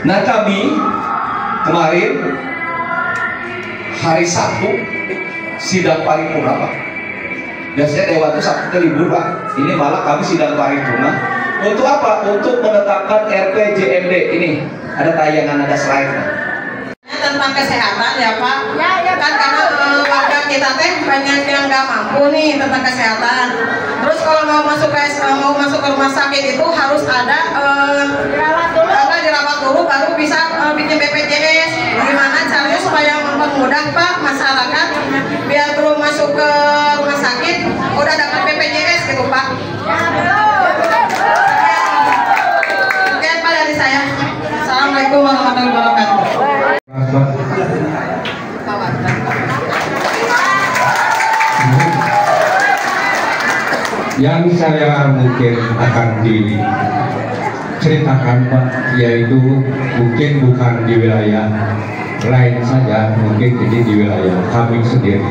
Nah kami kemarin hari Sabtu sidang paripurna Pak. Biasanya Dewan itu Sabtu libur Pak. Ini malah kami sidang paripurna. Untuk apa? Untuk menetapkan RPJMD ini. Ada tayangan, ada slide Pak. Tentang kesehatan ya Pak. Ya kan karena warga kita teh banyak yang nggak mampu nih tentang kesehatan. Terus kalau mau masuk ke rumah sakit itu harus ada dirawat dulu baru bisa bikin BPJS. Gimana caranya supaya mempermudah Pak masyarakat biar belum masuk ke rumah sakit udah dapat BPJS gitu Pak. Oke Pak dari saya. Assalamualaikum warahmatullahi wabarakatuh. Yang saya mungkin akan diceritakan Pak, yaitu mungkin bukan di wilayah lain saja, mungkin ini di wilayah kami sendiri.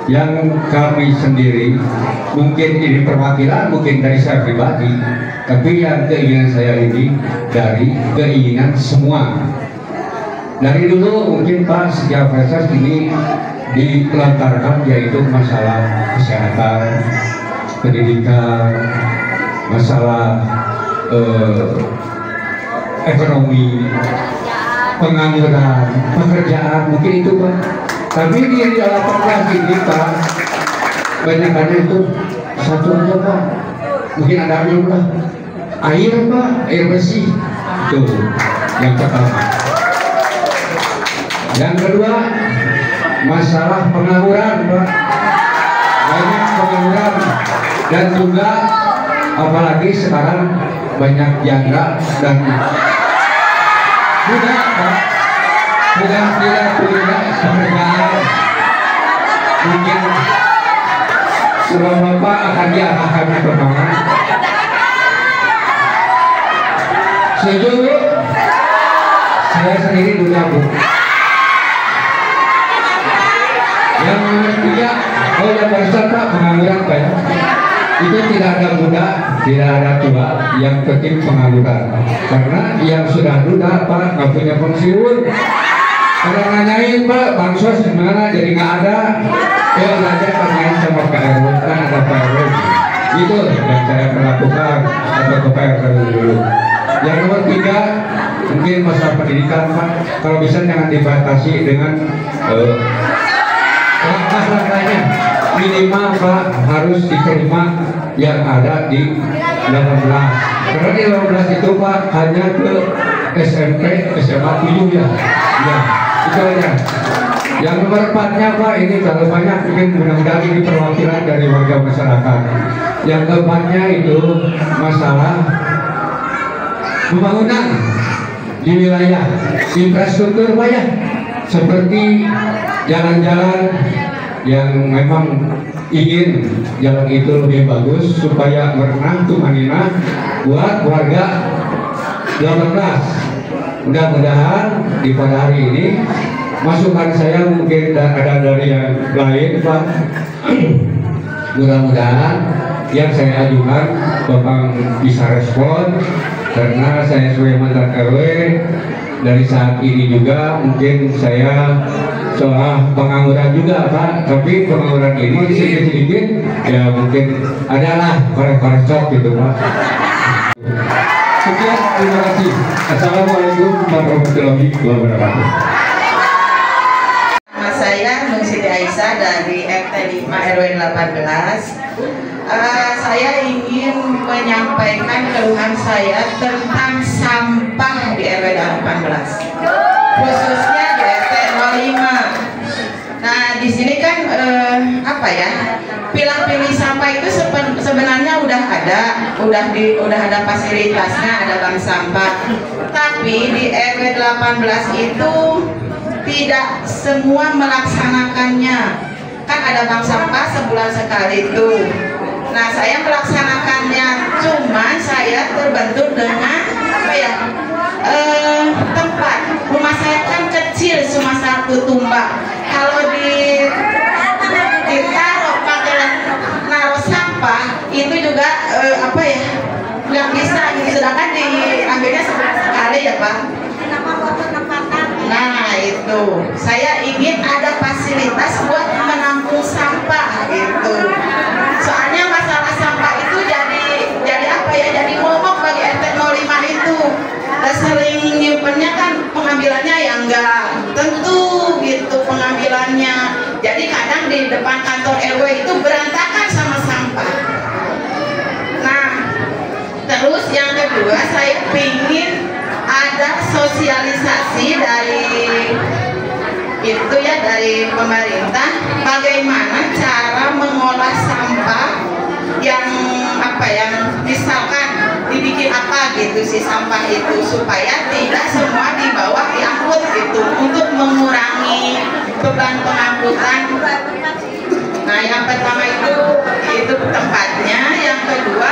Yang kami sendiri, mungkin ini perwakilan mungkin dari saya pribadi, tapi yang keinginan saya ini dari keinginan semua. Dari dulu mungkin Pak sejak proses ini dilontarkan, yaitu masalah kesehatan, pendidikan, masalah ekonomi, pengangguran, pekerjaan, mungkin itu Pak. Tapi di dalam perkara ini Pak, banyakannya itu satu aja Pak. Mungkin ada air Pak, air bersih. Itu yang pertama. Yang kedua, masalah pengangguran Pak. Banyak pengangguran dan juga apalagi sekarang banyak janda dan sudah Pak, sudah tidak punya pekerjaan. Mungkin selama Bapak akan diarahkan ke mana? Setuju? Saya sendiri dunia Bu. Yang nomor tiga, yang barusan Pak, pengangguran Pak ya. Itu tidak ada muda, tidak ada tua, yang penting pengangguran. Karena yang sudah muda Pak nggak punya pensiun. Kalau nanyain Pak, bansos gimana jadi nggak ada. Belajar tanyain sama Pak RW, kan ada Pak RW. Itu yang saya melakukan atau ke Pak RW dulu. Yang nomor tiga, mungkin masalah pendidikan Pak. Kalau bisa jangan dibatasi dengan langkah-langkahnya. Minimal Pak harus diterima yang ada di 18. Karena di 18 itu Pak hanya ke SMP, SMA 7 ya. Ya, itu aja. Yang nomor 4-nya Pak, ini kalau banyak mungkin mudah-mudahan ini perwakilan dari warga masyarakat. Yang keempatnya itu masalah pembangunan di wilayah infrastruktur Pak ya. Seperti jalan-jalan yang memang ingin jalan itu lebih bagus supaya merenang tumanina buat warga 18. Mudah-mudahan di pada hari ini masukan saya mungkin ada dari yang lain Pak. Mudah-mudahan yang saya ajukan Bapak bisa respon, karena saya sebagai mantan RW dari saat ini juga mungkin saya soal pengangguran juga Pak, tapi pengangguran ini sedikit-sedikit ya mungkin adalah korek-korek gitu Pak. Sekian, terima kasih. Assalamualaikum warahmatullahi wabarakatuh. Nama saya Nur Siti Aisyah dari RT 5 RW 18. Saya ingin menyampaikan keluhan saya tentang sampah di RW 18, khususnya di RT 05. Nah, di sini kan apa ya? Pilah-pilih sampah itu sebenarnya udah ada fasilitasnya, ada bank sampah. Tapi di RW 18 itu tidak semua melaksanakannya. Kan ada bank sampah sebulan sekali itu. Nah, saya melaksanakannya, cuman saya terbentur dengan apa ya? Tempat rumah saya kan kecil, cuma satu tumbak. Kalau ditaruh pakai naruh sampah itu juga apa ya, nggak bisa gitu. Sedangkan diambilnya sebulan sekali ya Pak. apa? Nah itu, saya ingin ada fasilitas buat menampung sampah gitu. Soalnya masalah sampah itu jadi apa ya? Jadi momok bagi RT 05 itu. Dan sering nyimpennya kan pengambilannya yang enggak tentu gitu pengambilannya. Jadi kadang di depan kantor RW itu berantakan sama sampah. Nah, terus yang kedua saya ingin ada sosialisasi dari itu ya dari pemerintah bagaimana cara mengolah sampah yang apa yang misalkan dibikin apa gitu si sampah itu supaya tidak semua dibawa diangkut gitu untuk mengurangi beban pengangkutan. Nah yang pertama itu tempatnya, yang kedua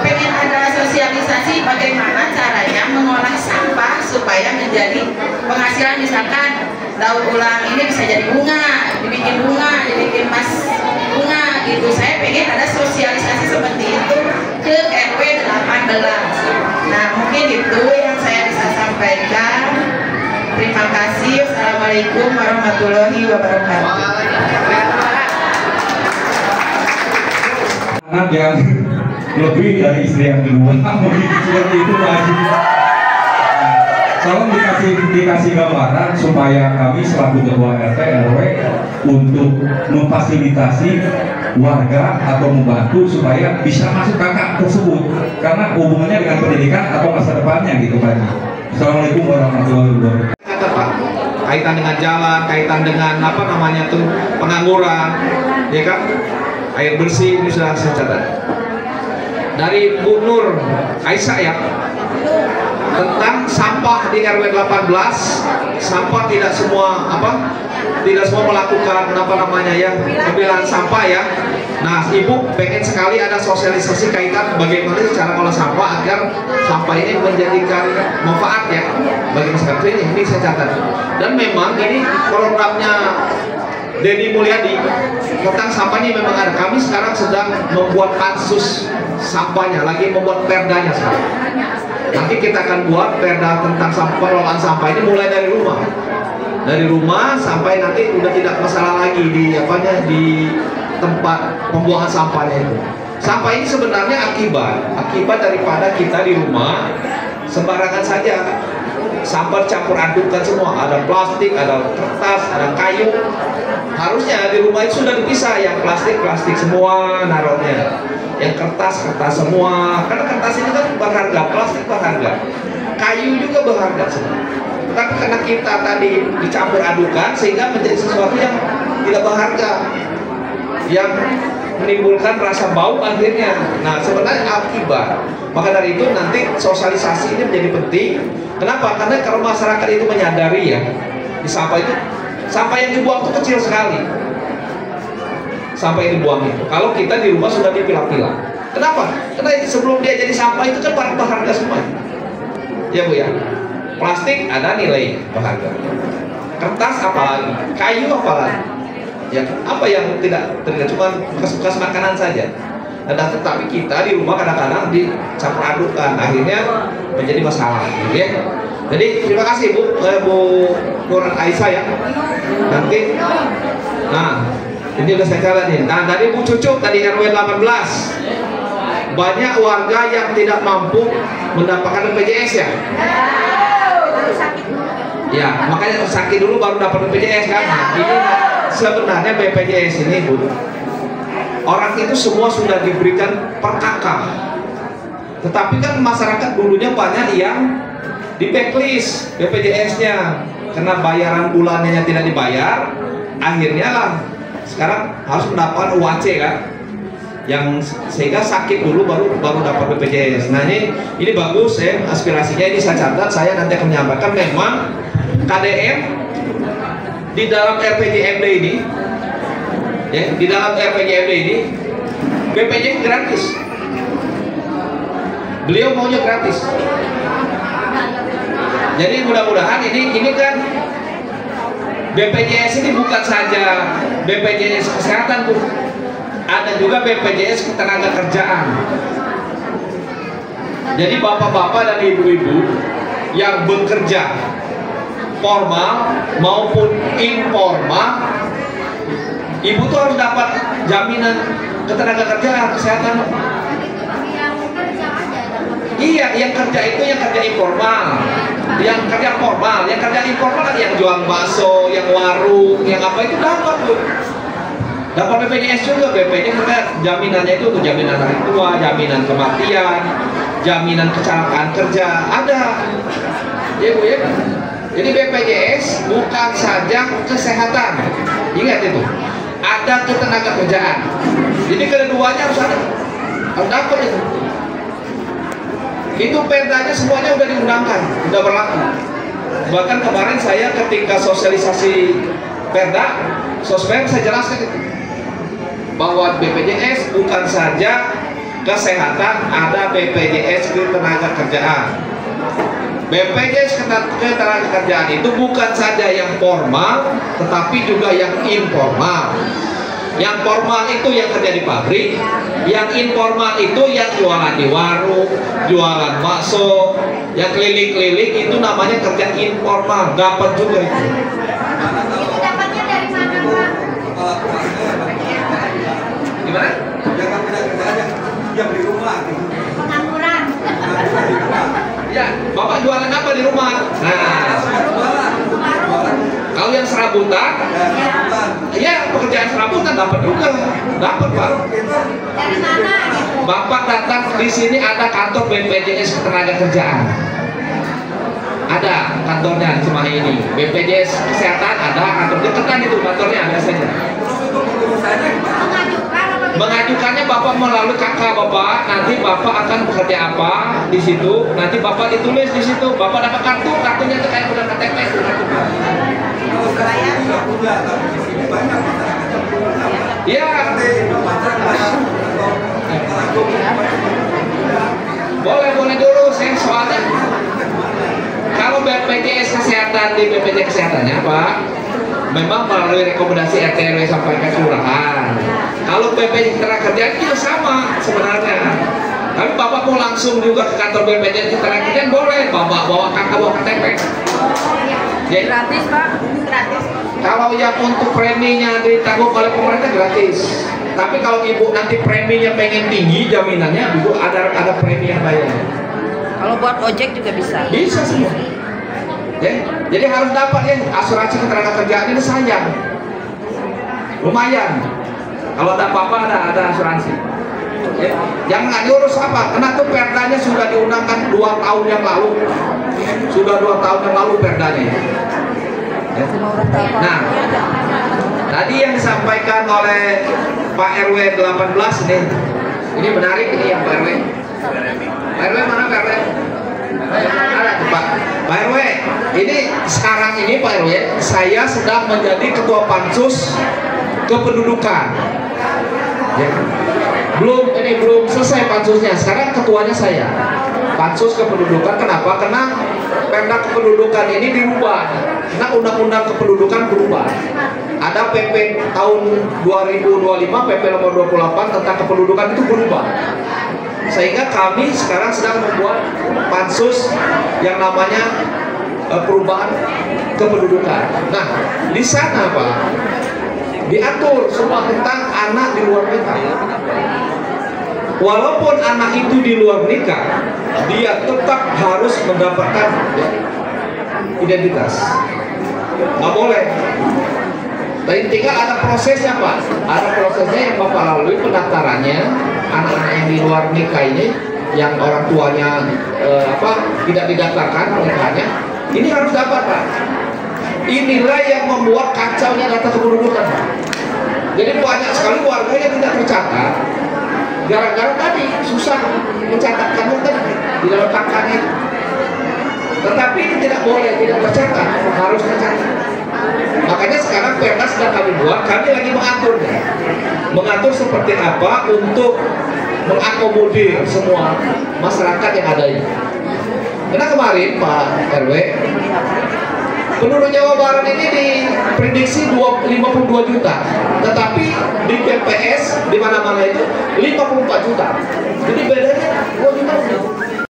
pengen ada sosialisasi bagaimana caranya mengolah sampah supaya menjadi penghasilan, misalkan daur ulang ini bisa jadi bunga, dibikin mas bunga gitu. Saya pengen ada sosialisasi seperti itu ke RW 18. Nah mungkin itu yang saya bisa sampaikan. Terima kasih. Assalamualaikum warahmatullahi wabarakatuh. Anak yang lebih dari istri yang kedua begitu seperti itu lagi. Tolong dikasih gambaran supaya kami selaku ketua RT RW untuk memfasilitasi warga atau membantu supaya bisa masuk kakak tersebut karena hubungannya dengan pendidikan atau masa depannya gitu Pak. Assalamualaikum warahmatullahi wabarakatuh. Kata Pak, kaitan dengan jalan, kaitan dengan apa namanya tuh pengangguran, ya kan? Air bersih ini sudah saya catat. Dari Bu Nur Aisyah ya, tentang sampah di RW 18, sampah tidak semua melakukan apa namanya ya pemilahan sampah ya. Nah Ibu pengen sekali ada sosialisasi kaitan bagaimana cara mengolah sampah agar sampah ini menjadikan manfaat ya bagi masyarakat. Ini saya catat. Dan memang ini programnya Dedi Mulyadi tentang sampah ini memang ada. Kami sekarang sedang membuat pansus sampahnya, lagi membuat perdanya sekarang. Nanti kita akan buat perda tentang pengelolaan sampah ini mulai dari rumah. Dari rumah sampai nanti udah tidak masalah lagi di tempat pembuangan sampahnya itu. Sampah ini sebenarnya akibat daripada kita di rumah sembarangan saja. Sampah campur adukan semua, ada plastik, ada kertas, ada kayu. Harusnya di rumah itu sudah dipisah, yang plastik semua naruhnya, yang kertas semua. Karena kertas ini kan berharga, plastik berharga, kayu juga berharga semua. Tapi karena kita tadi dicampur adukan sehingga menjadi sesuatu yang tidak berharga, yang menimbulkan rasa bau akhirnya. Nah sebenarnya akibat. Maka dari itu nanti sosialisasi ini menjadi penting. Kenapa? Karena kalau masyarakat itu menyadari ya, di sampah itu, sampah yang dibuang itu kecil sekali. Sampah yang dibuang itu. Kalau kita di rumah sudah dipilah-pilah. Kenapa? Karena sebelum dia jadi sampah itu kan berharga semua. Ya Bu ya. Plastik ada nilai berharga. Kertas apalagi, kayu apalagi. Ya, apa yang tidak cuma bekas makanan saja. Nah, tetapi kita di rumah kadang-kadang dicampur adukan, akhirnya menjadi masalah, gitu ya. Jadi terima kasih Bu Nur Aisyah ya. Nanti, nah ini udah saya catat nih. Nah dari Bu Cucuk tadi RW 18, banyak warga yang tidak mampu mendapatkan BPJS ya. Ya, makanya sakit dulu baru dapat BPJS kan. Nah, ini sebenarnya BPJS ini Bu, orang itu semua sudah diberikan per kakak. Tetapi kan masyarakat dulunya banyak yang di backlist BPJS-nya karena bayaran bulannya tidak dibayar, akhirnya lah sekarang harus mendapatkan UAC kan, yang sehingga sakit dulu baru dapat BPJS. Nah ini bagus ya, aspirasinya ini saya catat, saya nanti akan menyampaikan. Memang KDM di dalam RPJMD ini ya, di dalam RPJMD ini BPJS gratis. Beliau maunya gratis. Jadi mudah-mudahan ini kan BPJS ini bukan saja BPJS kesehatan Bu, ada juga BPJS ketenagakerjaan. Jadi bapak-bapak dan ibu-ibu yang bekerja formal maupun informal, ibu tuh harus dapat jaminan ketenagakerjaan, kesehatan. Iya, yang kerja itu yang kerja informal, yang kerja formal, yang kerja informal kan yang jual bakso, yang warung, yang apa itu dapat tuh. Dapat BPJS juga, BPJS jaminannya itu untuk jaminan hari tua, jaminan kematian, jaminan kecelakaan kerja, ada. Ya Bu ya. Jadi BPJS bukan saja kesehatan, ingat itu. Ada ketenagakerjaan. Jadi keduanya harus ada, harus dapat itu. Itu perdanya semuanya udah diundangkan, udah berlaku. Bahkan kemarin saya ketika sosialisasi perda, sosmed saya jelaskan itu bahwa BPJS bukan saja kesehatan, ada BPJS ketenagakerjaan. BPJS ketenagakerjaan itu bukan saja yang formal, tetapi juga yang informal. Yang formal itu yang kerja di pabrik, yang informal itu yang jualan di warung, jualan bakso, yang keliling-keliling itu namanya kerja informal, dapat juga itu. Itu dapatnya dari mana, Pak? Gimana? Yang tidak kerjanya yang di rumah. Pengangguran. Ya, Bapak jualan apa di rumah? Nah, kalau yang serabutan, ya pekerjaan serabutan dapat juga, dapat Pak. Dari mana? Bapak datang di sini ada kantor BPJS Ketenagakerjaan. Ada kantornya cuma ini. BPJS Kesehatan ada kantor deketan itu kantornya biasanya. Mengajukan apa? Mengajukannya Bapak melalui kakak Bapak, nanti Bapak akan bekerja apa di situ, nanti Bapak ditulis di situ, Bapak dapat kartu, kartunya itu kayak udah KTP itu kartu. Iya. Boleh dulu, saya soalnya kalau BPJS Kesehatan di BPJS Kesehatannya Pak, memang melalui rekomendasi RT RW sampai ke kelurahan. Kalau BPJS Ketenagakerjaan itu sama sebenarnya. Tapi Bapak mau langsung juga ke kantor BPJS Ketenagakerjaan boleh, Bapak bawa kakak bawa KTP. Jadi, Gratis, Pak. Gratis. kalau yang untuk preminya ditanggung oleh pemerintah gratis. Tapi kalau ibu nanti preminya pengen tinggi, jaminannya ibu ada premi yang bayar. Kalau buat ojek juga bisa. Bisa semua. Ya, jadi harus dapat ya asuransi ketenagakerjaan ini sayang. Lumayan. Kalau ada apa-apa ada asuransi. Ya, yang nggak diurus apa? Karena tuh perdanya sudah diundangkan 2 tahun yang lalu. Sudah 2 tahun yang lalu perdanya. Ya. Nah, tadi yang disampaikan oleh Pak RW 18 nih, ini menarik ini yang Pak RW. Pak RW mana Pak RW? Ada Pak RW. Ini sekarang ini Pak RW, saya sedang menjadi ketua pansus kependudukan. Ya. Belum selesai pansusnya. Sekarang ketuanya saya. Pansus kependudukan kenapa? Karena perda kependudukan ini dirubah. Karena undang-undang kependudukan berubah. Ada PP tahun 2025, PP nomor 28 tentang kependudukan itu berubah. Sehingga kami sekarang sedang membuat pansus yang namanya perubahan kependudukan. Nah, di sana Pak diatur semua tentang anak di luar nikah. Walaupun anak itu di luar nikah, dia tetap harus mendapatkan identitas. Nggak boleh. Tapi tinggal ada prosesnya Pak. Ada prosesnya yang Bapak lalui pendaftarannya. Anak-anak yang di luar nikah ini, yang orang tuanya tidak didaftarkan pernikahannya, ini harus dapat Pak. Inilah yang membuat kacaunya data kependudukan. Jadi banyak sekali warga yang tidak tercatat gara-gara tadi susah mencatatkannya tadi diletakkannya. Tetapi ini tidak boleh, tidak tercatat, harus tercatat. Makanya sekarang perda sedang kami buat, kami lagi mengatur seperti apa untuk mengakomodir semua masyarakat yang ada ini. Karena kemarin Pak RW, penduduk Jawa Barat ini diprediksi 52 juta, tetapi di PPS di mana-mana itu 54 juta. Jadi bedanya 2 juta.